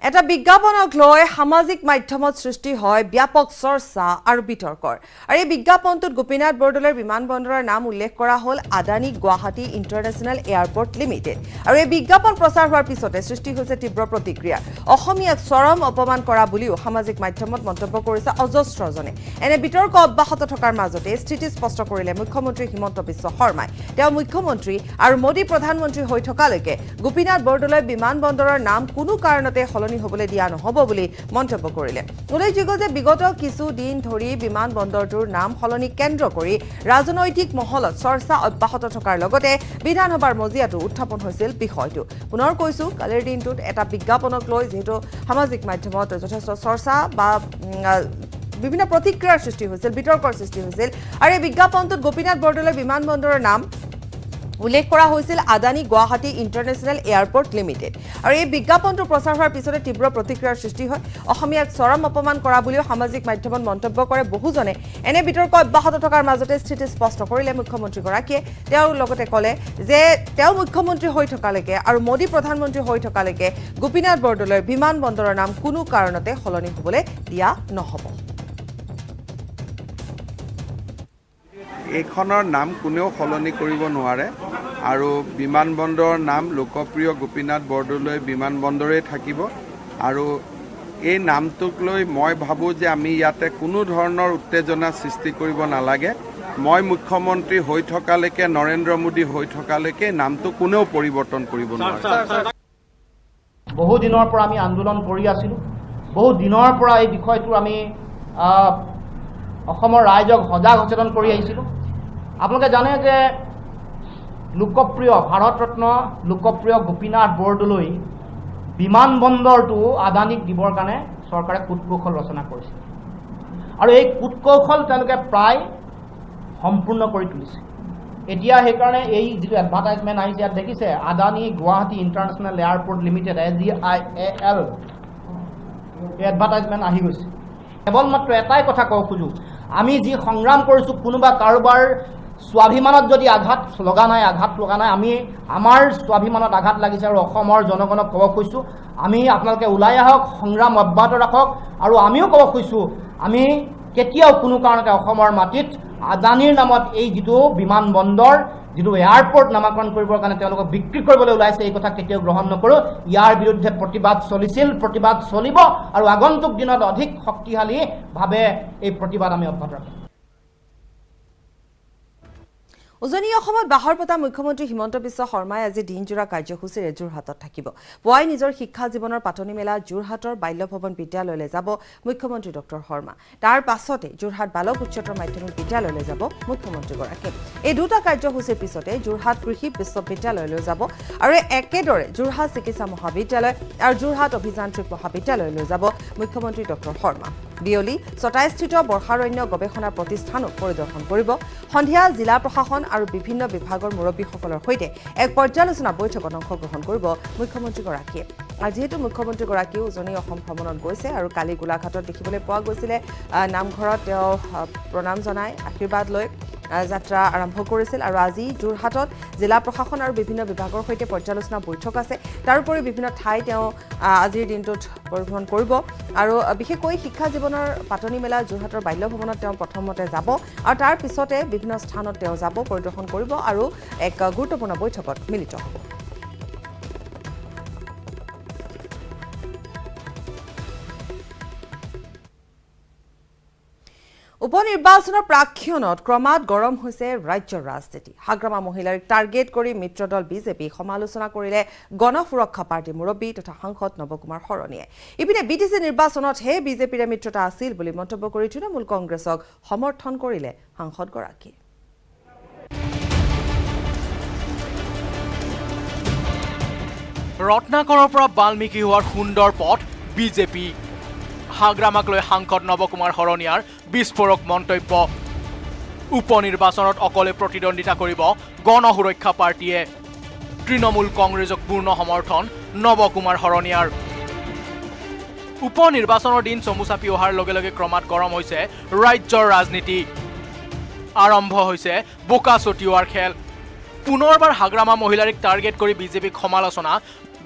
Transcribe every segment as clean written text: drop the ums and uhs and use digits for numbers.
এটা বিজ্ঞাপনক লৈ সামাজিক মাধ্যমত সৃষ্টি হয় ব্যাপক চৰ্চা আৰু বিতৰ্কৰ আৰু এই বিজ্ঞাপনটোত গোপীনাথ বৰদলৈৰ বিমানবন্দৰৰ নাম উল্লেখ কৰা হ'ল Adani Guwahati international airport limited আৰু এই বিজ্ঞাপন প্ৰচাৰ হোৱাৰ পিছতে সৃষ্টি হৈছে তীব্ৰ প্ৰতিক্ৰিয়া অসমীয়াক চৰম অপমান কৰা বুলিও সামাজিক মাধ্যমত মন্তব্য কৰিছে অজস্ৰজনে এনে বিতৰ্ক অব্যাহত থকাৰ মাজতে স্থিতি স্পষ্ট কৰিলে মুখ্যমন্ত্ৰী হিমন্ত বিশ্ব শৰ্মাই তেওঁ মুখ্যমন্ত্ৰী আৰু মোদী প্ৰধানমন্ত্ৰী হৈ থকালৈকে গোপীনাথ বৰদলৈ বিমানবন্দৰৰ নাম কোনো কাৰণতে হলনি হবলৈ দিয়া নহব বুলি মন্তব্য কৰিলে উল্লেখযোগ্য যে বিগত কিছু দিন ধৰি বিমানবন্দৰটোৰ নাম হলনি কেন্দ্ৰ কৰি ৰাজনৈতিক মহলত চৰ্চা অব্যাহত থকাৰ লগতে বিধানসভাৰ মজিয়াটো উত্থাপন হৈছিল বিষয়টো পুনৰ কৈছো কালিৰ দিনটোত এটা বিজ্ঞাপনক লৈ যেহেতু সামাজিক মাধ্যমত যথেষ্ট চৰ্চা বা বিভিন্ন প্ৰতিক্ৰিয়াৰ সৃষ্টি হৈছিল বিতৰ্কৰ সৃষ্টি হৈছিল আৰু এই বিজ্ঞাপনটোত গোপীনাথ বৰদলৈ বিমানবন্দৰৰ নাম উল্লেখ কৰা হৈছিল Adani Guwahati international airport limited আৰু এই বিজ্ঞাপনটো প্ৰচাৰ হোৱাৰ পিছতে তীব্ৰ প্ৰতিক্ৰিয়াৰ সৃষ্টি হয় অসমীয়াক চৰম অপমান কৰা বুলিও সামাজিক মাধ্যমত মন্তব্য কৰে বহুজনে এনে বিতৰ্ক অব্যাহত থকাৰ মাজতে স্থিতি স্পষ্ট কৰিলে মুখ্যমন্ত্ৰীগৰাকীয়ে তেওঁ লগতে ক'লে যে তেওঁ মুখ্যমন্ত্ৰী হৈ থকালৈকে আৰু মোদী প্ৰধানমন্ত্ৰী হৈ থকালৈকে গোপীনাথ বৰদলৈৰ বিমানবন্দৰৰ নাম কোনো কাৰণতে সলনি হ'বলৈ দিয়া নহ'ব এইখনৰ নাম কোনেও সলনি কৰিব নোৱাৰে আৰু বিমানবন্দৰৰ নাম লোকপ্ৰিয় গোপীনাথ বৰদলৈ বিমানবন্দৰেই থাকিব আৰু এই নামটোক লৈ মই ভাবোঁ যে আমি ইয়াতে কোনো ধৰণৰ উত্তেজনা সৃষ্টি কৰিব নালাগে মই মুখ্যমন্ত্ৰী হৈ থকালৈকে নৰেন্দ্ৰ মোদী হৈ থকালৈকে নামটো কোনেও পৰিৱৰ্তন কৰিব নোৱাৰে বহু দিনৰ পৰা আমি আন্দোলন কৰি আছিলোঁ বহু দিনৰ পৰা এই বিষয়টো আমি অসমৰ ৰাইজক সজাগ সচেতন কৰি আহিছিলোঁ আপোনালোকে জানে যে লোকপ্ৰিয় ভাৰতৰত্ন লোকপ্ৰিয় গোপীনাথ বৰদলৈ বিমানবন্দৰটো আদানীক দিবৰ কাৰণে চৰকাৰে কূটকৌশল ৰচনা কৰিছিল আৰু এই কূটকৌশল তেওঁলোকে প্ৰায় সম্পূৰ্ণ কৰি তুলিছে এতিয়া সেইকাৰণে এই যিটো এডভাৰটাইজমেণ্ট আহিছে ইয়াত দেখিছে Adani Guwahati international airport limited AGIAL এই এডভাৰটাইজমেণ্ট আহি গৈছে কেৱল মাত্ৰ এটাই কথা ক'ব খোজোঁ আমি যি সংগ্ৰাম কৰিছোঁ কোনোবা কাৰোবাৰ স্বাভিমানত যদি আঘাত লগা নাই আমি আমাৰ স্বাভিমানত আঘাত লাগিছে আৰু অসমৰ জনগণক ক'ব খুজিছোঁ আমি আপোনালোকে ওলাই আহক সংগ্ৰাম অব্যাহত ৰাখক আৰু আমিও ক'ব খুজিছোঁ আমি কেতিয়াও কোনো কাৰণতে অসমৰ মাটিত আদানীৰ নামত এই যিটো বিমানবন্দৰ যিটো এয়াৰপৰ্ট নামাকৰণ কৰিবৰ কাৰণে তেওঁলোকক বিক্ৰী কৰিবলৈ ওলাইছে এই কথা কেতিয়াও গ্ৰহণ নকৰোঁ ইয়াৰ বিৰুদ্ধে প্ৰতিবাদ চলিছিল প্ৰতিবাদ চলিব আৰু আগন্তুক দিনত অধিক শক্তিশালীভাৱে এই প্ৰতিবাদ আমি অব্যাহত ৰাখিম উজনি অসমত বাহৰ পতা মুখ্যমন্ত্ৰী হিমন্ত বিশ্ব শৰ্মাই আজি দিনজোৰা কাৰ্যসূচীৰে যোৰহাটত থাকিব পুৱাই নিজৰ শিক্ষা জীৱনৰ পাতনি মেলা যোৰহাটৰ বাল্য ভৱন বিদ্যালয়লৈ যাব মুখ্যমন্ত্ৰী ডক্টৰ শৰ্মা তাৰ পাছতে যোৰহাট বালক উচ্চতৰ মাধ্যমিক বিদ্যালয়লৈ যাব মুখ্যমন্ত্ৰীগৰাকী এই দুটা কাৰ্যসূচীৰ পিছতে যোৰহাট কৃষি বিশ্ববিদ্যালয়লৈ যাব আৰু একেদৰে যোৰহাট চিকিৎসা মহাবিদ্যালয় আৰু যোৰহাট অভিযান্ত্ৰিক মহাবিদ্যালয়লৈ যাব মুখ্যমন্ত্ৰী ডক্টৰ শৰ্মা বিয়লি চটাইস্থিত বৰ্ষাৰণ্য গৱেষণা প্ৰতিষ্ঠানো পৰিদৰ্শন কৰিব সন্ধিয়া জিলা প্ৰশাসন আৰু বিভিন্ন বিভাগৰ মুৰব্বীসকলৰ সৈতে এক পৰ্যালোচনা বৈঠকত অংশগ্ৰহণ কৰিব মুখ্যমন্ত্ৰীগৰাকীয়ে আৰু যিহেতু মুখ্যমন্ত্ৰীগৰাকীয়ে উজনি অসম ভ্ৰমণত গৈছে আৰু কালি গোলাঘাটত দেখিবলৈ পোৱা গৈছিলে নামঘৰত তেওঁ প্ৰণাম জনাই আশীৰ্বাদ লৈ যাত্ৰা আৰম্ভ কৰিছিল আৰু আজি যোৰহাটত জিলা প্ৰশাসন আৰু বিভিন্ন বিভাগৰ সৈতে পৰ্যালোচনা বৈঠক আছে তাৰোপৰি বিভিন্ন ঠাই তেওঁ আজিৰ দিনটোত পৰিভ্ৰমণ কৰিব আৰু বিশেষকৈ শিক্ষা জীৱনৰ পাতনি মেলা যোৰহাটৰ বাল্য ভৱনত তেওঁ প্ৰথমতে যাব আৰু তাৰ পিছতে বিভিন্ন স্থানত তেওঁ যাব পৰিদৰ্শন কৰিব আৰু এক গুৰুত্বপূৰ্ণ বৈঠকত মিলিত হ'ব উপনিৰ্বাচনৰ প্ৰাক্ষণত ক্ৰমাৎ গৰম হৈছে ৰাজ্যৰ ৰাজনীতি হাগ্ৰামা মহিলাৰ টাৰ্গেট কৰি মিত্ৰদল বিজেপি সমালোচনা কৰিলে গণসুৰক্ষা পাৰ্টিৰ মুৰব্বী তথা সাংসদ নৱকুমাৰ শৰণীয়ে ইপিনে বিটিচি নিৰ্বাচনতহে বিজেপিৰে মিত্ৰতা আছিল বুলি মন্তব্য কৰি তৃণমূল কংগ্ৰেছক সমৰ্থন কৰিলে সাংসদগৰাকীয়ে ৰত্নাকৰৰ পৰা বাল্মীকি হোৱাৰ সুন্দৰ পথ বিজেপি হাগ্ৰামাক লৈ সাংসদ নৱকুমাৰ শৰণীয়াৰ বিস্ফোৰক মন্তব্য উপনিৰ্বাচনত অকলে প্ৰতিদ্বন্দ্বিতা কৰিব গণসুৰক্ষা পাৰ্টিয়ে তৃণমূল কংগ্ৰেছক পূৰ্ণ সমৰ্থন নৱকুমাৰ শৰণীয়াৰ উপনিৰ্বাচনৰ দিন চমু চাপি অহাৰ লগে লগে ক্ৰমাৎ গৰম হৈছে ৰাজ্যৰ ৰাজনীতি আৰম্ভ হৈছে বোকা ছটিওৱাৰ খেল পুনৰবাৰ হাগ্ৰামা মহিলাৰিক টাৰ্গেট কৰি বিজেপিক সমালোচনা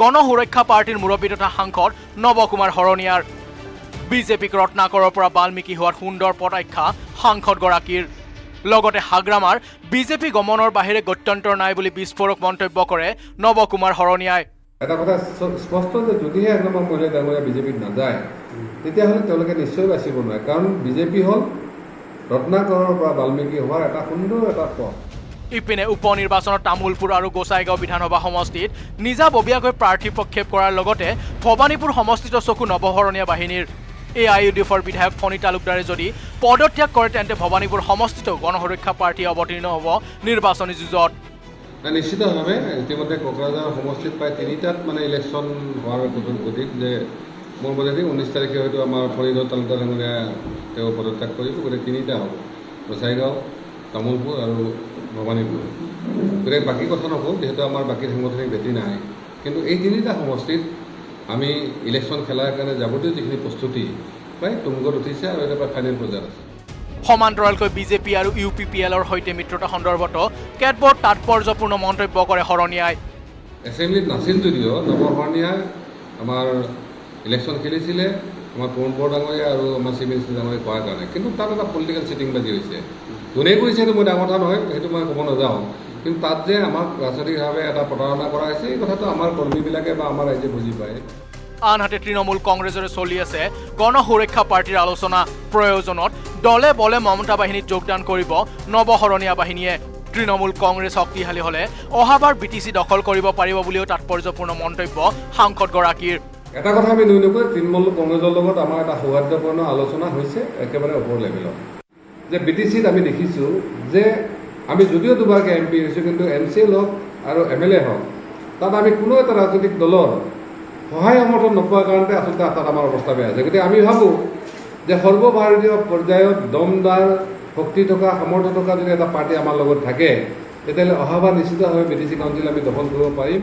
গণ সুৰক্ষা পাৰ্টিৰ মুৰব্বী তথা সাংসদ নৱ কুমাৰ শৰণীয়াৰ বিজেপিক ৰত্নাকৰৰ পৰা বাল্মীকি হোৱাৰ সুন্দৰ পটাখ্যা সাংসদগৰাকীৰ লগতে হাগ্ৰামাৰ বিজেপি গমনৰ বাহিৰে গত্যন্তৰ নাই বুলি বিস্ফোৰক মন্তব্য কৰে নৱ কুমাৰ শৰণীয়াই এটা কথা স্পষ্ট যে যদিহে একদম মহিলা ডাঙৰীয়া বিজেপিত নাযায় তেতিয়াহ'লে তেওঁলোকে নিশ্চয় বাচিব নোৱাৰে কাৰণ বিজেপি হ'ল ৰত্নাকৰৰ পৰা বাল্মীকি হোৱাৰ এটা সুন্দৰ এটা পথ ইপিনে উপনিৰ্বাচনত তামুলপুৰ আৰু গোসাইগাঁও বিধানসভা সমষ্টিত নিজাববীয়াকৈ প্ৰাৰ্থী প্ৰক্ষেপ কৰাৰ লগতে ভৱানীপুৰ সমষ্টিত চকু নৱশৰণীয়া বাহিনীৰ AIUDFৰ বিধায়ক ফণী তালুকদাৰে যদি পদত্যাগ কৰে তেন্তে ভৱানীপুৰ সমষ্টিত গণসুৰক্ষা পাৰ্টী অৱতীৰ্ণ হ'ব নিৰ্বাচনী যুঁজত নিশ্চিতভাৱে ইতিমধ্যে কোকৰাঝাৰ সমষ্টিত প্ৰায় 3টাত মানে ইলেকশ্যন হোৱাৰ গতিত যে মোৰ বোধেদি 19 তাৰিখে হয়তো আমাৰ ফণীধৰ তালুকদাৰ ডাঙৰীয়া তেওঁ পদত্যাগ কৰিব গতিকে 3টা হ'ব গোসাইগাঁও তামুলপুৰ আৰু ভৱানীপুৰ গতিকে বাকী কথা নকওঁ যিহেতু আমাৰ বাকী সাংগঠনিক ভেটি নাই কিন্তু এই 3টা সমষ্টিত আমি ইলেকশ্যন খেলাৰ কাৰণে যাৱতীয় যিখিনি প্ৰস্তুতি প্ৰায় তুংগত উঠিছে আৰু এটা প্ৰায় ফাইনেল পৰ্যায়ত আছে সমান্তৰালকৈ বিজেপি আৰু UPPLৰ সৈতে মিত্ৰতা সন্দৰ্ভত কেতবোৰ তাৎপৰ্যপূৰ্ণ মন্তব্য কৰে শৰণীয়াই এছেম্বলিত নাছিল যদিও নৱশৰণীয়াই আমাৰ ইলেকশ্যন খেলিছিলে আমাৰ পূৰ্ণ ডাঙৰীয়া আৰু আমাৰ চিফ মিনিষ্টাৰ ডাঙৰীয়া কোৱাৰ কাৰণে কিন্তু তাত এটা পলিটিকেল চিটিংবাজি হৈছে কোনে কৰিছে সেইটো মই ডাঙৰ কথা নহয় সেইটো মই ক'ব নাযাওঁ কিন্তু তাত যে আমাক ৰাজনৈতিকভাৱে এটা প্ৰতাৰণা কৰা হৈছে এই কথাটো আমাৰ কৰ্মীবিলাকে বা আমাৰ ৰাইজে বুজি পায় আনহাতে তৃণমূল কংগ্ৰেছৰে চলি আছে গণ সুৰক্ষা পাৰ্টীৰ আলোচনা প্ৰয়োজনত দলে বলে মমতা বাহিনীত যোগদান কৰিব নৱশৰণীয়া বাহিনীয়ে তৃণমূল কংগ্ৰেছ শক্তিশালী হ'লে অহাবাৰ BTC দখল কৰিব পাৰিব বুলিও তাৎপৰ্যপূৰ্ণ মন্তব্য সাংসদগৰাকীৰ এটা কথা আমি নকওঁ তৃণমূল কংগ্ৰেছৰ লগত আমাৰ এটা সৌহাৰ্দ্যপূৰ্ণ আলোচনা হৈছে একেবাৰে ওপৰ লেভেলত যে BTCত আমি দেখিছোঁ যে আমি যদিও দুবাৰকৈ MP হৈছোঁ কিন্তু MCL হওক আৰু MLA হওক তাত আমি কোনো এটা ৰাজনৈতিক দলৰ সহায় সমৰ্থন নোপোৱাৰ কাৰণে আচলতে তাত আমাৰ অৱস্থা বেয়া হৈছে গতিকে আমি ভাবোঁ যে সৰ্বভাৰতীয় পৰ্যায়ত দমদাৰ শক্তি থকা সামৰ্থ্য থকা যদি এটা পাৰ্টি আমাৰ লগত থাকে তেতিয়াহ'লে অহাবাৰ নিশ্চিতভাৱে BTC কাউন্সিল আমি দখল কৰিব পাৰিম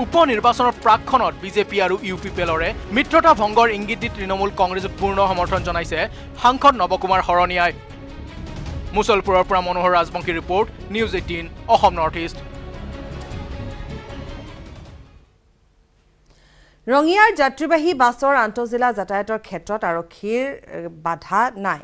উপনিৰ্বাচনৰ প্ৰাকখনত বিজেপি আৰু UPPLৰে মিত্ৰতা ভংগৰ ইংগিত দি তৃণমূল কংগ্ৰেছক পূৰ্ণ সমৰ্থন জনাইছে সাংসদ নৱ কুমাৰ শৰণীয়াই মুছলপুৰৰ পৰা Manohar Rajbongshi report news 18 Assam North East ৰঙিয়াৰ যাত্ৰীবাহী বাছৰ আন্তঃজিলা যাতায়াতৰ ক্ষেত্ৰত আৰক্ষীৰ বাধা নাই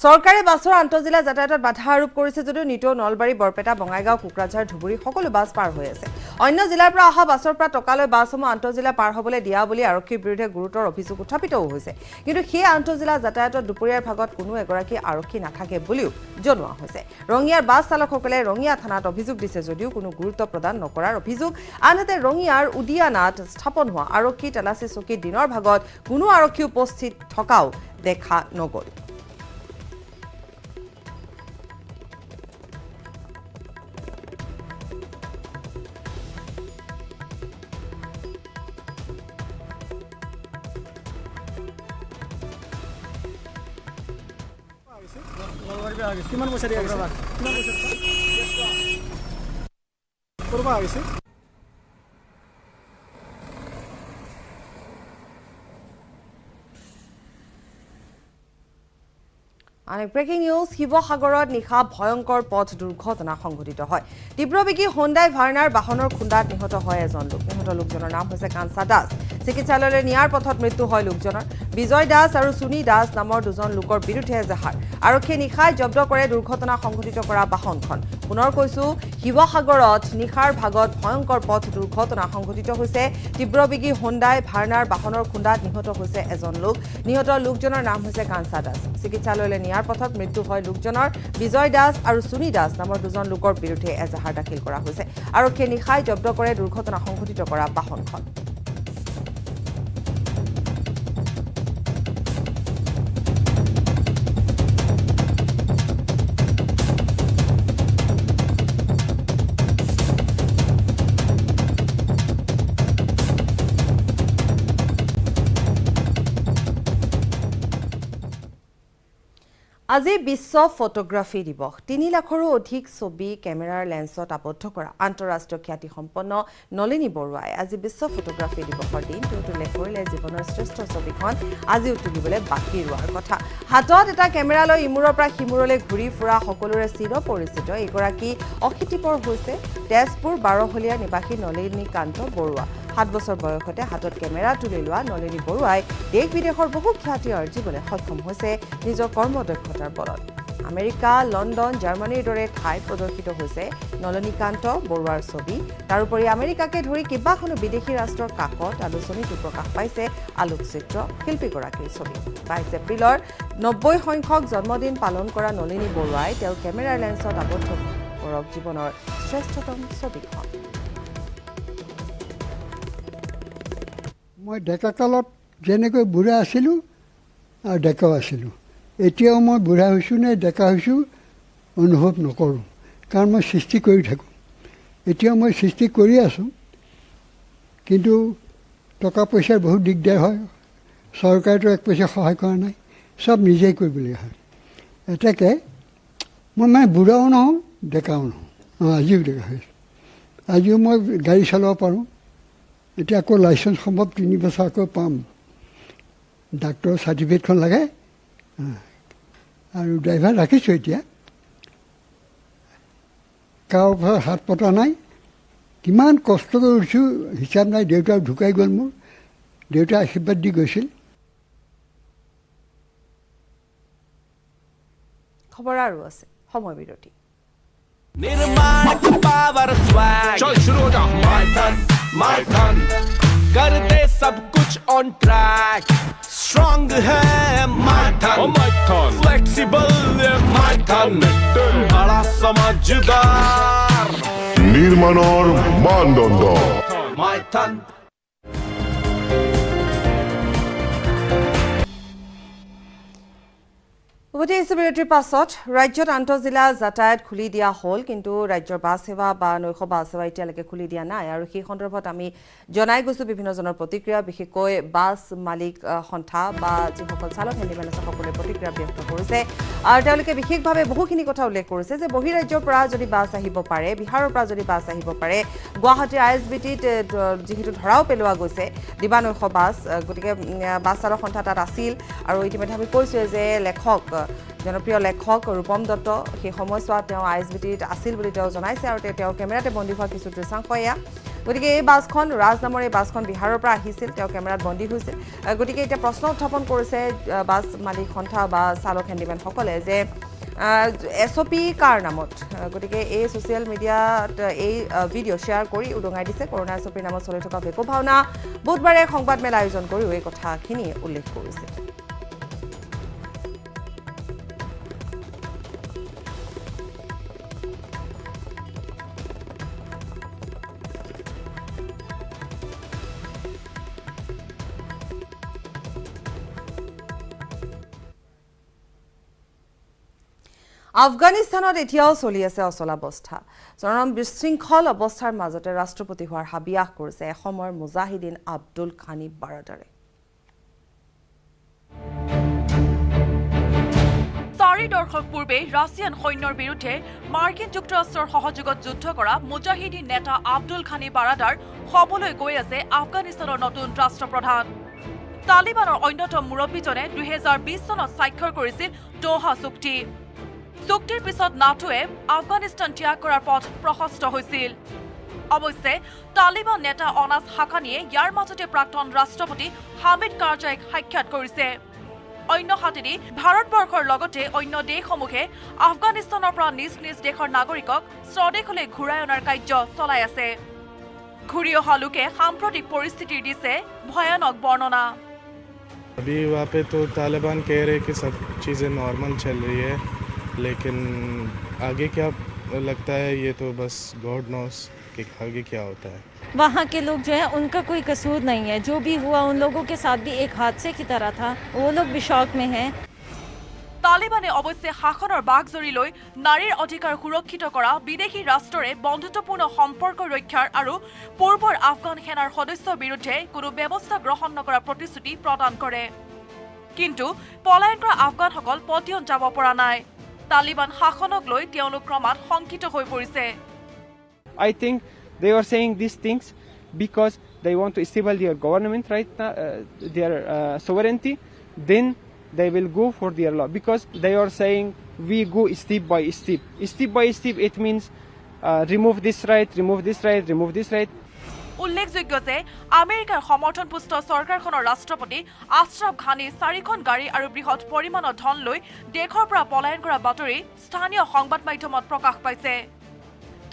চৰকাৰে বাছৰ আন্তঃজিলা যাতায়াতত বাধা আৰোপ কৰিছে যদিও নিতৌ নলবাৰী বৰপেটা বঙাইগাঁও কোকৰাঝাৰ ধুবুৰী সকলো বাছ পাৰ হৈ আছে অন্য জিলাৰ পৰা অহা বাছৰ পৰা টকালৈ বাছসমূহ আন্তঃজিলা পাৰ হ'বলৈ দিয়া বুলি আৰক্ষীৰ বিৰুদ্ধে গুৰুতৰ অভিযোগ উত্থাপিতও হৈছে কিন্তু সেই আন্তঃজিলা যাতায়াতত দুপৰীয়াৰ ভাগত কোনো এগৰাকী আৰক্ষী নাথাকে বুলিও জনোৱা হৈছে ৰঙিয়াৰ বাছ চালকসকলে ৰঙিয়া থানাত অভিযোগ দিছে যদিও কোনো গুৰুত্ব প্ৰদান নকৰাৰ অভিযোগ আনহাতে ৰঙিয়াৰ উদিয়ানাত স্থাপন হোৱা আৰক্ষী তালাচী চকীত দিনৰ ভাগত কোনো আৰক্ষী উপস্থিত থকাও দেখা নগ'ল কিমান পইচা দিয়া গৈছে কৰবা আহিছে আনেক ব্ৰেকিং নিউজ শিৱসাগৰত নিশা ভয়ংকৰ পথ দুৰ্ঘটনা সংঘটিত হয় তীব্ৰবেগী হোণ্ডাই ভাৰ্নাৰ বাহনৰ খুন্দাত নিহত হয় এজন লোক নিহত লোকজনৰ নাম হৈছে কাঞ্চা দাস চিকিৎসালয়লৈ নিয়াৰ পথত মৃত্যু হয় লোকজনৰ বিজয় দাস আৰু সুনী দাস নামৰ দুজন লোকৰ বিৰুদ্ধে এজাহাৰ আৰক্ষীয়ে নিশাই জব্দ কৰে দুৰ্ঘটনা সংঘটিত কৰা বাহনখন পুনৰ কৈছো শিৱসাগৰত নিশাৰ ভাগত ভয়ংকৰ পথ দুৰ্ঘটনা সংঘটিত হৈছে তীব্ৰবেগী হোণ্ডাই ভাৰ্নাৰ বাহনৰ খুন্দাত নিহত হৈছে এজন লোক নিহত লোকজনৰ নাম হৈছে কাঞ্চা দাস চিকিৎসালয়লৈ নিয়াৰ পথত মৃত্যু হয় লোকজনৰ বিজয় দাস আৰু সুনী দাস নামৰ দুজন লোকৰ বিৰুদ্ধে এজাহাৰ দাখিল কৰা হৈছে আৰক্ষীয়ে নিশাই জব্দ কৰে দুৰ্ঘটনা সংঘটিত কৰা বাহনখন আজি বিশ্ব ফটোগ্ৰাফী দিৱস 3 লাখৰো অধিক ছবি কেমেৰাৰ লেন্সত আবদ্ধ কৰা আন্তঃৰাষ্ট্ৰীয় খ্যাতি সম্পন্ন নলিনী বৰুৱাই আজি বিশ্ব ফটোগ্ৰাফী দিৱসৰ দিনটো উল্লেখ কৰিলে জীৱনৰ শ্ৰেষ্ঠ ছবিখন আজি উতুলিবলৈ বাকী ৰোৱাৰ কথা হাতত এটা কেমেৰা লৈ ইমূৰৰ পৰা সিমূৰলৈ ঘূৰি ফুৰা সকলোৰে চিৰ পৰিচিত এগৰাকী অশীতিপৰ হৈছে তেজপুৰ 12হলীয়া নিবাসী নলিনীকান্ত বৰুৱা 7 বছৰ বয়সতে হাতত কেমেৰা তুলি লোৱা নলিনী বৰুৱাই দেশ বিদেশৰ বহু খ্যাতি অৰ্জিবলৈ সক্ষম হৈছে নিজৰ কৰ্মদক্ষতাৰ বলত আমেৰিকা লণ্ডন জাৰ্মানীৰ দৰে ঠাইত প্ৰদৰ্শিত হৈছে নলনীকান্ত বৰুৱাৰ ছবি তাৰোপৰি আমেৰিকাকে ধৰি কেইবাখনো বিদেশী ৰাষ্ট্ৰৰ কাকত আলোচনীতো প্ৰকাশ পাইছে আলোকচিত্ৰ শিল্পীগৰাকীৰ ছবি 22 এপ্ৰিলৰ 90 সংখ্যক জন্মদিন পালন কৰা নলিনী বৰুৱাই তেওঁৰ কেমেৰাৰ লেন্সত আবদ্ধ কৰক জীৱনৰ শ্ৰেষ্ঠতম ছবিখন মই ডেকাকালত যেনেকৈ বুঢ়া আছিলোঁ আৰু ডেকাও আছিলোঁ এতিয়াও মই বুঢ়া হৈছোঁ নে ডেকা হৈছোঁ অনুভৱ নকৰোঁ কাৰণ মই সৃষ্টি কৰি থাকোঁ এতিয়াও মই সৃষ্টি কৰি আছোঁ কিন্তু টকা পইচাৰ বহুত দিগদাৰ হয় চৰকাৰেতো এক পইচা সহায় কৰা নাই চব নিজেই কৰিবলগীয়া হয় এটাকে মই মানে বুঢ়াও নহওঁ ডেকাও নহওঁ আজিও ডেকা হৈছোঁ আজিও মই গাড়ী চলাব পাৰোঁ এতিয়া আকৌ লাইচেঞ্চ সম্ভৱ 3 বছৰ আকৌ পাম ডাক্তৰৰ চাৰ্টিফিকেটখন লাগে আৰু ড্ৰাইভাৰ ৰাখিছোঁ এতিয়া কাৰো ওপৰত হাত পতা নাই কিমান কষ্ট কৰিছোঁ হিচাপ নাই দেউতাও ঢুকাই গ'ল মোৰ দেউতাই আশীৰ্বাদ দি গৈছিল খবৰ আৰু আছে সময় বিৰতি निर्माण का पावर स्वैग चल शुरू हो जा माय टन कर दे सब कुछ ऑन ट्रैक स्ट्रांग है माय टन फ्लेक्सिबल माय टन बड़ा समझदार নিৰ্মাণৰ মানদণ্ড माय टन উভতি বিৰতিৰ পাছত ৰাজ্যত আন্তঃজিলা যাতায়াত খুলি দিয়া হ'ল কিন্তু ৰাজ্যৰ বাছ সেৱা বা নৈশ বাছ সেৱা এতিয়ালৈকে খুলি দিয়া নাই আৰু সেই সন্দৰ্ভত আমি জনাই গৈছোঁ বিভিন্নজনৰ প্ৰতিক্ৰিয়া বিশেষকৈ বাছ মালিক সন্থা বা যিসকল চালক হেণ্ডিমেন আছে সকলোৱে প্ৰতিক্ৰিয়া ব্যক্ত কৰিছে আৰু তেওঁলোকে বিশেষভাৱে বহুখিনি কথা উল্লেখ কৰিছে যে বহিৰাজ্যৰ পৰা যদি বাছ আহিব পাৰে বিহাৰৰ পৰা যদি বাছ আহিব পাৰে গুৱাহাটীৰ ISBTত যিহেতু ধৰাও পেলোৱা গৈছে দিবানৈশ বাছ গতিকে বাছ চালক সন্থা তাত আছিল আৰু ইতিমধ্যে আমি কৈছোঁ যে লেখক জনপ্ৰিয় লেখক ৰূপম দত্ত সেই সময়ছোৱাত তেওঁ ISBTত আছিল বুলি তেওঁ জনাইছে আৰু তেওঁৰ কেমেৰাতে বন্দী হোৱা কিছু দৃশ্যাংশ এয়া গতিকে এই বাছখন ৰাজ নামৰ এই বাছখন বিহাৰৰ পৰা আহিছিল তেওঁ কেমেৰাত বন্দী হৈছিল গতিকে এতিয়া প্ৰশ্ন উত্থাপন কৰিছে বাছ মালিক সন্থা বা চালক হেণ্ডিমেনসকলে যে SOP কাৰ নামত গতিকে এই ছ'চিয়েল মিডিয়াত এই ভিডিঅ' শ্বেয়াৰ কৰি উদঙাই দিছে কৰোনা SOPৰ নামত চলি থকা বেকু ভাওনা বুধবাৰে সংবাদমেল আয়োজন কৰিও এই কথাখিনি উল্লেখ কৰিছে আফগানিস্তানত এতিয়াও চলি আছে অচলাৱস্থা চৰম বিশৃংখল অৱস্থাৰ মাজতে ৰাষ্ট্ৰপতি হোৱাৰ হাবিয়াস কৰিছে এসময়ৰ মুজাহিদিন আব্দুল খানি বাৰাদাৰে 4 দশক পূৰ্বে ৰাছিয়ান সৈন্যৰ বিৰুদ্ধে মাৰ্কিন যুক্তৰাষ্ট্ৰৰ সহযোগত যুদ্ধ কৰা মুজাহিদিন নেতা আব্দুল খানি বাৰাদাৰ সবলৈ গৈ আছে আফগানিস্তানৰ নতুন ৰাষ্ট্ৰপ্ৰধান তালিবানৰ অন্যতম মুৰব্বীজনে 2020 চনত স্বাক্ষৰ কৰিছিল দোহা চুক্তি চুক্তিৰ পিছত নাটোৱে আফগানিস্তান ত্যাগ কৰাৰ পথ প্ৰশস্ত হৈছিল অৱশ্যে তালিবান নেতা অনাছ হাকানিয়ে ইয়াৰ মাজতে প্ৰাক্তন ৰাষ্ট্ৰপতি হামিদ কাৰজাইক সাক্ষাৎ কৰিছে অন্য হাতেদি ভাৰতবৰ্ষৰ লগতে অন্য দেশসমূহে আফগানিস্তানৰ পৰা নিজ নিজ দেশৰ নাগৰিকক স্বদেশলৈ ঘূৰাই অনাৰ কাৰ্য চলাই আছে ঘূৰি অহা লোকে সাম্প্ৰতিক পৰিস্থিতিৰ দিছে ভয়ানক বৰ্ণনা अभी वहाँ पे तो तालिबान कह रहे कि सब चीज़ें नॉर्मल चल रही है लेकिन आगे क्या लगता है ये तो बस गॉड नोस कि आगे क्या होता है वहाँ के लोग जो है उनका कोई कसूर नहीं है जो भी हुआ उन लोगों के साथ भी एक हादसे की तरह था वो लोग भी शौक में हैं তালিবানে অৱশ্যে শাসনৰ বাঘজৰি লৈ নাৰীৰ অধিকাৰ সুৰক্ষিত কৰা বিদেশী ৰাষ্ট্ৰৰে বন্ধুত্বপূৰ্ণ সম্পৰ্ক ৰক্ষাৰ আৰু পূৰ্বৰ আফগান সেনাৰ সদস্যৰ বিৰুদ্ধে কোনো ব্যৱস্থা গ্ৰহণ নকৰাৰ প্ৰতিশ্ৰুতি প্ৰদান কৰে কিন্তু পলায়ন কৰা আফগানসকল পতিয়ন যাব পৰা নাই তালিবান শাসনক লৈ তেওঁলোক ক্ৰমাৎ শংকিত হৈ পৰিছে I think they are saying these things because they want to establish their government right now, their sovereignty then they will go for their law because they are saying we go step by step it means remove this right remove this right remove this right উল্লেখযোগ্য যে আমেৰিকাৰ সমৰ্থনপুষ্ট চৰকাৰখনৰ ৰাষ্ট্ৰপতি আশ্ৰফ ঘানী 4খন গাড়ী আৰু বৃহৎ পৰিমাণৰ ধন লৈ দেশৰ পৰা পলায়ন কৰা বাতৰি স্থানীয় সংবাদ মাধ্যমত প্ৰকাশ পাইছে।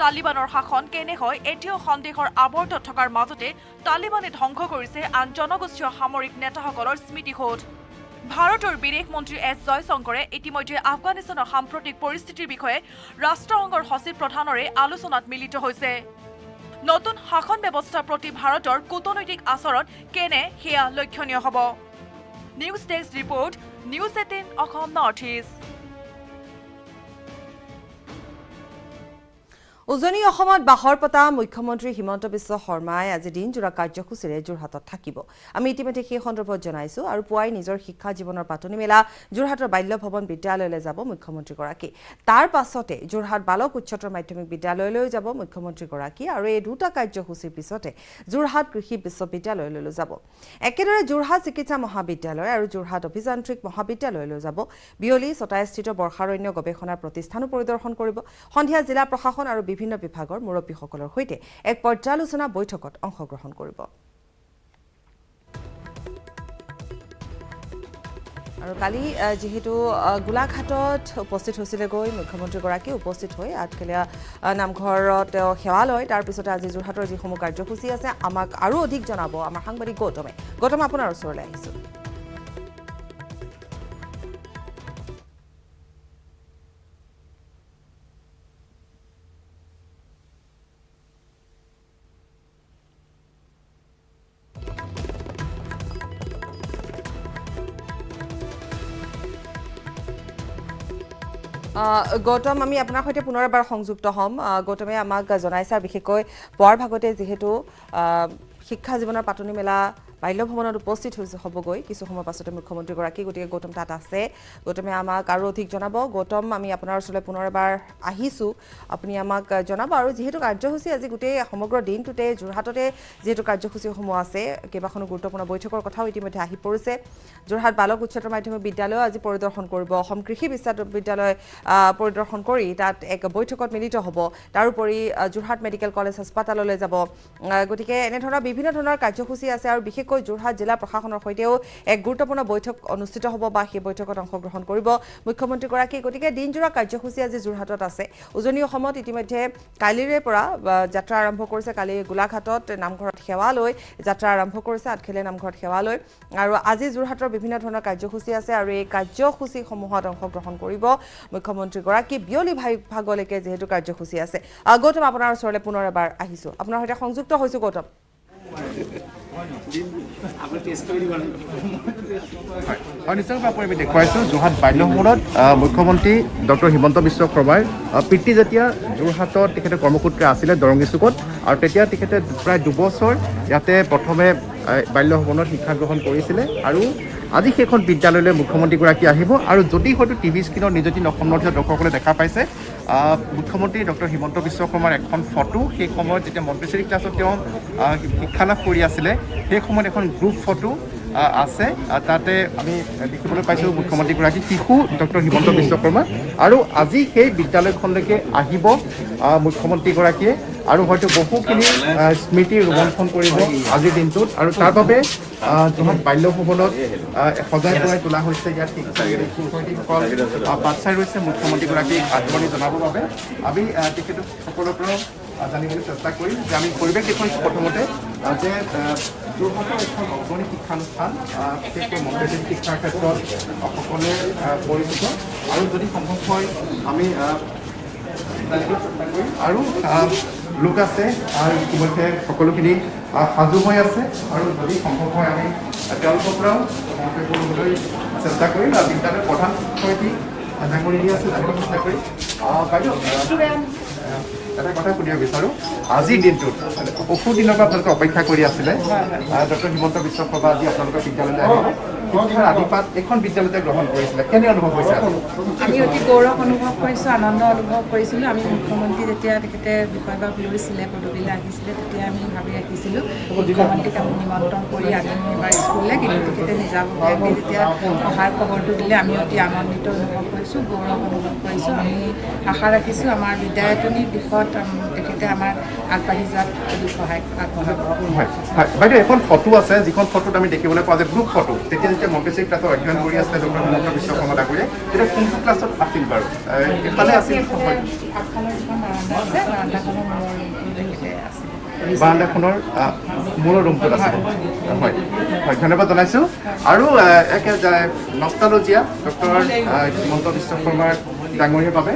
তালিবানৰ শাসন কেনে হয় এতিয়াও সন্দেহৰ আৱৰ্তত থকাৰ মাজতে তালিবানে ধ্বংস কৰিছে আন জনগোষ্ঠীয় সামৰিক নেতাসকলৰ স্মৃতিসৌধ। ভাৰতৰ বিদেশ মন্ত্ৰী এছ জয়শংকৰে ইতিমধ্যে আফগানিস্তানৰ সাম্প্ৰতিক পৰিস্থিতিৰ বিষয়ে ৰাষ্ট্ৰসংঘৰ সচিব প্ৰধানৰে আলোচনাত মিলিত হৈছে। নতুন শাসন ব্যৱস্থাৰ প্ৰতি ভাৰতৰ কূটনৈতিক আচৰণ কেনে সেয়া লক্ষণীয় হ'ব। News desk report, news 18 Assam North east. উজনি অসমত বাহৰ পতা মুখ্যমন্ত্ৰী হিমন্ত বিশ্ব শৰ্মাই আজি দিনজোৰা কাৰ্যসূচীৰে যোৰহাটত থাকিব। আমি ইতিমধ্যে সেই সন্দৰ্ভত জনাইছোঁ আৰু পুৱাই নিজৰ শিক্ষা জীৱনৰ পাতনি মেলা যোৰহাটৰ বাল্য ভৱন বিদ্যালয়লৈ যাব মুখ্যমন্ত্ৰীগৰাকী। তাৰ পাছতে যোৰহাট বালক উচ্চতৰ মাধ্যমিক বিদ্যালয়লৈ যাব মুখ্যমন্ত্ৰীগৰাকী আৰু এই দুটা কাৰ্যসূচীৰ পিছতে যোৰহাট কৃষি বিশ্ববিদ্যালয়লৈ যাব। একেদৰে যোৰহাট চিকিৎসা মহাবিদ্যালয় আৰু যোৰহাট অভিযান্ত্ৰিক মহাবিদ্যালয়লৈ যাব। বিয়লি ছটাইস্থিত বৰ্ষাৰণ্য গৱেষণা প্ৰতিষ্ঠানো পৰিদৰ্শন কৰিব। সন্ধিয়া জিলা প্ৰশাসন আৰু বিভিন্ন বিভাগৰ মুৰব্বীসকলৰ সৈতে এক পৰ্যালোচনা বৈঠকত অংশগ্ৰহণ কৰিব। আৰু কালি যেহেতু গোলাঘাটত উপস্থিত হৈছিলে গৈ মুখ্যমন্ত্ৰীগৰাকী উপস্থিত হৈ আঠখেলীয়া নামঘৰত তেওঁ সেৱা লয়। তাৰপিছতে আজি যোৰহাটৰ যিসমূহ কাৰ্যসূচী আছে আমাক আৰু অধিক জনাব আমাৰ সাংবাদিক গৌতমে। গৌতম, আপোনাৰ ওচৰলৈ আহিছোঁ। গৌতম, আমি আপোনাৰ সৈতে পুনৰ এবাৰ সংযুক্ত হ'ম। গৌতমে আমাক জনাইছে বিশেষকৈ পুৱাৰ ভাগতে যিহেতু শিক্ষা জীৱনৰ পাতনি মেলা বাল্য ভৱনত উপস্থিত হ'বগৈ কিছু সময় পাছতে মুখ্যমন্ত্ৰীগৰাকী, গতিকে গৌতম তাত আছে। গৌতমে আমাক আৰু অধিক জনাব। গৌতম, আমি আপোনাৰ ওচৰলৈ পুনৰ এবাৰ আহিছোঁ, আপুনি আমাক জনাব। আৰু যিহেতু কাৰ্যসূচী আজি গোটেই সমগ্ৰ দিনটোতে যোৰহাটতে যিহেতু কাৰ্যসূচীসমূহ আছে, কেইবাখনো গুৰুত্বপূৰ্ণ বৈঠকৰ কথাও ইতিমধ্যে আহি পৰিছে। যোৰহাট বালক উচ্চতৰ মাধ্যমিক বিদ্যালয় আজি পৰিদৰ্শন কৰিব। অসম কৃষি বিশ্ববিদ্যালয় পৰিদৰ্শন কৰি তাত এক বৈঠকত মিলিত হ'ব। তাৰোপৰি যোৰহাট মেডিকেল কলেজ হাস্পাতাললৈ যাব। গতিকে এনেধৰণৰ বিভিন্ন ধৰণৰ কাৰ্যসূচী আছে আৰু বিশেষকৈ যোৰহাট জিলা প্ৰশাসনৰ সৈতেও এক গুৰুত্বপূৰ্ণ বৈঠক অনুষ্ঠিত হ'ব বা সেই বৈঠকত অংশগ্ৰহণ কৰিব মুখ্যমন্ত্ৰীগৰাকী। গতিকে দিনজোৰা কাৰ্যসূচী আজি যোৰহাটত আছে। উজনি অসমত ইতিমধ্যে কালিৰে পৰা যাত্ৰা আৰম্ভ কৰিছে। কালি গোলাঘাটত নামঘৰত সেৱা লৈ যাত্ৰা আৰম্ভ কৰিছে, আঠখেলীয়া নামঘৰত সেৱা লৈ। আৰু আজি যোৰহাটৰ বিভিন্ন ধৰণৰ কাৰ্যসূচী আছে আৰু এই কাৰ্যসূচীসমূহত অংশগ্ৰহণ কৰিব মুখ্যমন্ত্ৰীগৰাকী। বিয়লি ভাগলৈকে যিহেতু কাৰ্যসূচী আছে। গৌতম, আপোনাৰ ওচৰলৈ পুনৰ এবাৰ আহিছোঁ, আপোনাৰ সৈতে সংযুক্ত হৈছোঁ। গৌতম, নিশ্চয়কৈ আমি দেখুৱাইছোঁ যোৰহাট বাল্য ভৱনত মুখ্যমন্ত্ৰী ডক্টৰ হিমন্ত বিশ্ব শৰ্মাৰ পিতৃ যেতিয়া যোৰহাটত তেখেতে কৰ্মসূত্ৰে আছিলে দৰংগী চুকত, আৰু তেতিয়া তেখেতে প্ৰায় দুবছৰ ইয়াতে প্ৰথমে বাল্য ভৱনত শিক্ষা গ্ৰহণ কৰিছিলে। আৰু আজি সেইখন বিদ্যালয়লৈ মুখ্যমন্ত্ৰীগৰাকী আহিব। আৰু যদি হয়তো টিভি স্ক্ৰীণত নিজতি অসম নৰ্থ ইষ্টৰ দৰ্শকসকলে দেখা পাইছে মুখ্যমন্ত্ৰী ডক্টৰ হিমন্ত বিশ্ব শৰ্মাৰ এখন ফটো, সেই সময়ত যেতিয়া মন্তেশ্বৰী ক্লাছত তেওঁ শিক্ষা লাভ কৰি আছিলে সেই সময়ত এখন গ্ৰুপ ফটো আছে। তাতে আমি দেখিবলৈ পাইছোঁ মুখ্যমন্ত্ৰীগৰাকী শিশু ডক্টৰ হিমন্ত বিশ্ব শৰ্মা। আৰু আজি সেই বিদ্যালয়খনলৈকে আহিব মুখ্যমন্ত্ৰীগৰাকীয়ে আৰু হয়তো বহুখিনি স্মৃতি ৰোমন্থন কৰিব আজিৰ দিনটোত। আৰু তাৰ বাবে যোৰহাট বাল্য ভৱনত সজাই পৰাই তোলা হৈছে। ইয়াত শিক্ষাৰ্থীসকল বাট চাই ৰৈছে মুখ্যমন্ত্ৰীগৰাকীক আদৰণি জনাবৰ বাবে। আমি তেখেতক সকলোৰ পৰা জানিবলৈ চেষ্টা কৰিম যে আমি পৰিৱেশ দেখুৱাইছোঁ প্ৰথমতে যে যোৰহাটৰ এখন অগ্ৰণী শিক্ষানুষ্ঠান, বিশেষকৈ মন্তেশ্বৰী শিক্ষাৰ ক্ষেত্ৰত সকলোৱে পৰিচিত। আৰু যদি সম্ভৱ হয় আমি আৰু লোক আছে আৰু ইতিমধ্যে সকলোখিনি সাজু হৈ আছে। আৰু যদি সম্ভৱ হয় আমি তেওঁলোকৰ পৰাও মন্তব্য কৰিবলৈ চেষ্টা কৰিম। বিদ্যালয়ৰ প্ৰধান শিক্ষয়িত্ৰী জাগৰি দি আছে, জানিব চেষ্টা কৰিম। বাইদেউ, এটা কথা সুধিব বিচাৰোঁ, আজিৰ দিনটোত বহুদিনৰ পৰা আপোনালোকে অপেক্ষা কৰি আছিলে ডক্টৰ হিমন্ত বিশ্ব শৰ্মা আজি আপোনালোকৰ বিদ্যালয়লৈ আহিব। শিক্ষাৰ আদিপাত এইখন বিদ্যালয়তে গ্ৰহণ কৰিছিলে, কেনে অনুভৱ হৈছে? আমি অতি গৌৰৱ অনুভৱ কৰিছোঁ, আনন্দ অনুভৱ কৰিছিলোঁ। আমি মুখ্যমন্ত্ৰী যেতিয়া তেখেতে বিষয়ভাগ লৈছিলে, পদবীলৈ আহিছিলে, তেতিয়া আমি ভাবি ৰাখিছিলোঁ মুখ্যমন্ত্ৰীক আমি নিমন্ত্ৰণ কৰি আনিম এবাৰ স্কুললৈ, কিন্তু তেখেতে নিজাববীয়াকৈ যেতিয়া অহাৰ খবৰটো দিলে আমি অতি আনন্দিত অনুভৱ কৰিছোঁ, গৌৰৱ অনুভৱ কৰিছোঁ। আমি আশা ৰাখিছোঁ আমাৰ বিদ্যায়তনিক দিশত তেখেতে যাতে আমাৰ আগবাঢ়ি যোৱাত সহায় আগবঢ়াব। হয় হয় বাইদেউ এখন ফটো আছে যিখন ফটোত আমি দেখিবলৈ পোৱা যায় গ্ৰুপ ফটো তেতিয়া যেতিয়া মন্টেছৰী ক্লাছত অধ্যয়ন কৰি আছিলে ডক্টৰ হিমন্ত বিশ্ব শৰ্মা ডাঙৰীয়াই তেতিয়া কোনটো ক্লাছত আছিল বাৰু এইফালে আছিল আগফালৰ যিখন বাৰাণ্ডা আছে বাৰাণ্ডাখনৰ আছে বাৰাণ্ডাখনৰ মূলৰ ৰুমটোত আছে হয় হয় ধন্যবাদ জনাইছোঁ আৰু একে নষ্টালজিয়া ডক্টৰ হিমন্ত বিশ্ব শৰ্মাৰ ডাঙৰীয়াৰ বাবে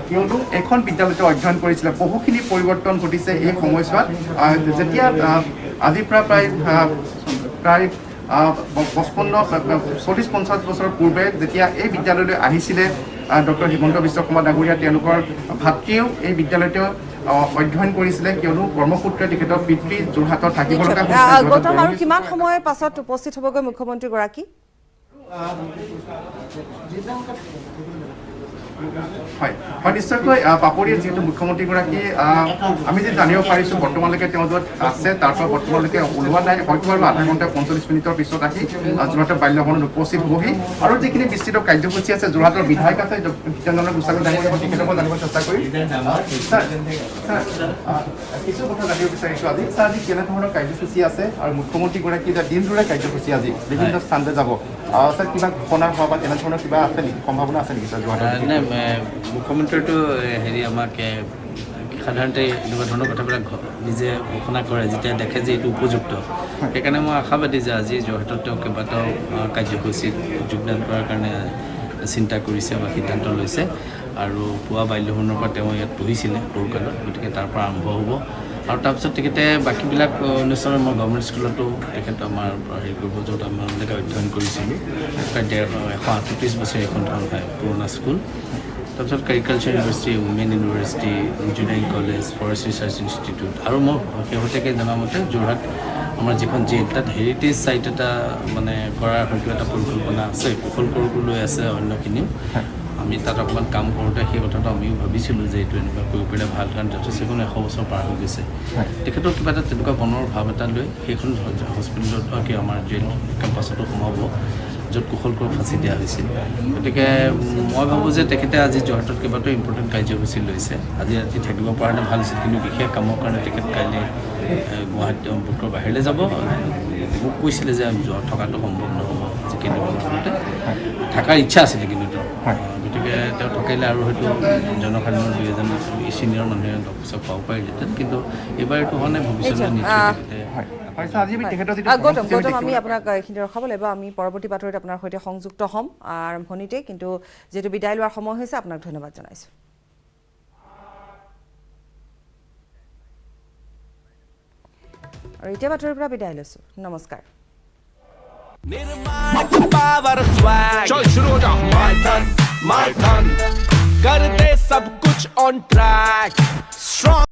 কিয়নো এখন বিদ্যালয়তে অধ্যয়ন কৰিছিলে বহুখিনি পৰিৱৰ্তন ঘটিছে এই সময়ছোৱাত যেতিয়া আজিৰ পৰা প্ৰায় 40-50 বছৰৰ পূৰ্বে যেতিয়া এই বিদ্যালয়লৈ আহিছিলে ডক্টৰ হিমন্ত বিশ্ব শৰ্মা ডাঙৰীয়া তেওঁলোকৰ ভাতৃয়েও এই বিদ্যালয়তে অধ্যয়ন কৰিছিলে কিয়নো কৰ্মসূত্ৰে তেখেতৰ পিতৃ যোৰহাটত থাকিব লগা গৌতম আৰু কিমান সময়ৰ পাছত উপস্থিত হ'বগৈ মুখ্যমন্ত্ৰীগৰাকী হয় হয় নিশ্চয়কৈ পাপৰিয়ে যিহেতু মুখ্যমন্ত্ৰীগৰাকী আমি যে জানিব পাৰিছোঁ বৰ্তমানলৈকে তেওঁ য'ত আছে তাৰ পৰা বৰ্তমানলৈকে ওলোৱা নাই হয়তো আৰু আধা ঘণ্টা 45 মিনিটৰ পিছত আহি যোৰহাটৰ বাল্যভৱনত উপস্থিত হ'বহি আৰু যিখিনি বিস্তৃত কাৰ্যসূচী আছে যোৰহাটৰ বিধায়ক আছে জিতেন্দ্ৰ গোস্বামী ডাঙৰীয়া তেখেতকো জানিব চেষ্টা কৰিম কিছু কথা জানিব বিচাৰিছোঁ আজি ছাৰ আজি কেনেধৰণৰ কাৰ্যসূচী আছে আৰু মুখ্যমন্ত্ৰীগৰাকী এতিয়া দিনটোৰে কাৰ্যসূচী আজি বিভিন্ন স্থানলৈ যাব ছাৰ কিবা ঘোষণা হোৱা বা তেনেধৰণৰ কিবা আছে নেকি সম্ভাৱনা আছে নেকি ছাৰ যোৰহাটৰ মুখ্যমন্ত্ৰীটো হেৰি আমাক সাধাৰণতে এনেকুৱা ধৰণৰ কথাবিলাক নিজে ঘোষণা কৰে যেতিয়া দেখে যে এইটো উপযুক্ত সেইকাৰণে মই আশাবাদী যে আজি যোৰহাটত তেওঁ কেইবাটাও কাৰ্যসূচীত যোগদান কৰাৰ কাৰণে চিন্তা কৰিছে বা সিদ্ধান্ত লৈছে আৰু পুৱা বাল্যভৱনৰ পৰা তেওঁ ইয়াত পঢ়িছিলে সৰুকালত গতিকে তাৰ পৰা আৰম্ভ হ'ব আৰু তাৰপিছত তেখেতে বাকীবিলাক অনুষ্ঠানত মই গভৰ্ণমেণ্ট স্কুলতো তেখেত আমাৰ হেৰি কৰিব য'ত আমালোকে অধ্যয়ন কৰিছিলোঁ প্ৰায় 138 বছৰ এখন হয় পুৰণা স্কুল তাৰপিছত agriculture university women university engineering college forest research institute আৰু মই শেহতীয়াকৈ জনামতে যোৰহাট আমাৰ যিখন জেল তাত হেৰিটেজ চাইট এটা মানে কৰাৰ হয়তো এটা পৰিকল্পনা আছে কুশল কৰোঁতো লৈ আছে অন্যখিনিও আমি তাত অকণমান কাম কৰোঁতে সেই কথাটো আমিও ভাবিছিলোঁ যে এইটো এনেকুৱা কৰিব পাৰিলে ভাল কাৰণ যথেষ্টখিনি 100 বছৰ পাৰ হৈ গৈছে তেখেতৰ কিবা এটা তেনেকুৱা মনৰ ভাৱ এটা লৈ সেইখন হস্পিটেলত কি আমাৰ জেল কেম্পাছতো সোমাব য'ত কুশল কৰোঁ ফাঁচি দিয়া হৈছিল গতিকে মই ভাবোঁ যে তেখেতে আজি যোৰহাটত কেইবাটাও ইম্পৰ্টেণ্ট কাৰ্যসূচী লৈছে আজি ৰাতি থাকিব পৰা হ'লে ভাল আছিল কিন্তু বিশেষ কামৰ কাৰণে তেখেত কাইলৈ গুৱাহাটী ব্ৰহ্মপুত্ৰৰ বাহিৰলৈ যাব মোক কৈছিলে যে থকাটো সম্ভৱ নহ'ব যে কেন্দ্ৰীয় থকাৰ ইচ্ছা আছিলে কিন্তু গতিকে তেওঁ থকাইলে আৰু হয়তো জনসাধাৰণৰ 2-এজন চিনিয়ৰ মানুহে লগ পাব পাৰিলেহেঁতেন কিন্তু এইবাৰ এইটো হোৱা নাই ভৱিষ্যতে গৌতম আমি আপোনাক এইখিনি ৰখাব লাগিব আমি পৰৱৰ্তী বাতৰিত আপোনাৰ সৈতে সংযুক্ত হ'ম আৰম্ভণিতে কিন্তু যিহেতু বিদায় লোৱাৰ সময় হৈছে আপোনাক ধন্যবাদ জনাইছোঁ আৰু এতিয়া বাতৰিৰ পৰা বিদায় লৈছোঁ নমস্কাৰ निर्माण की पावर स्वैग चल शुरू हो जा माय टन कर दे सब कुछ ऑन ट्रैक स्ट्रॉन्ग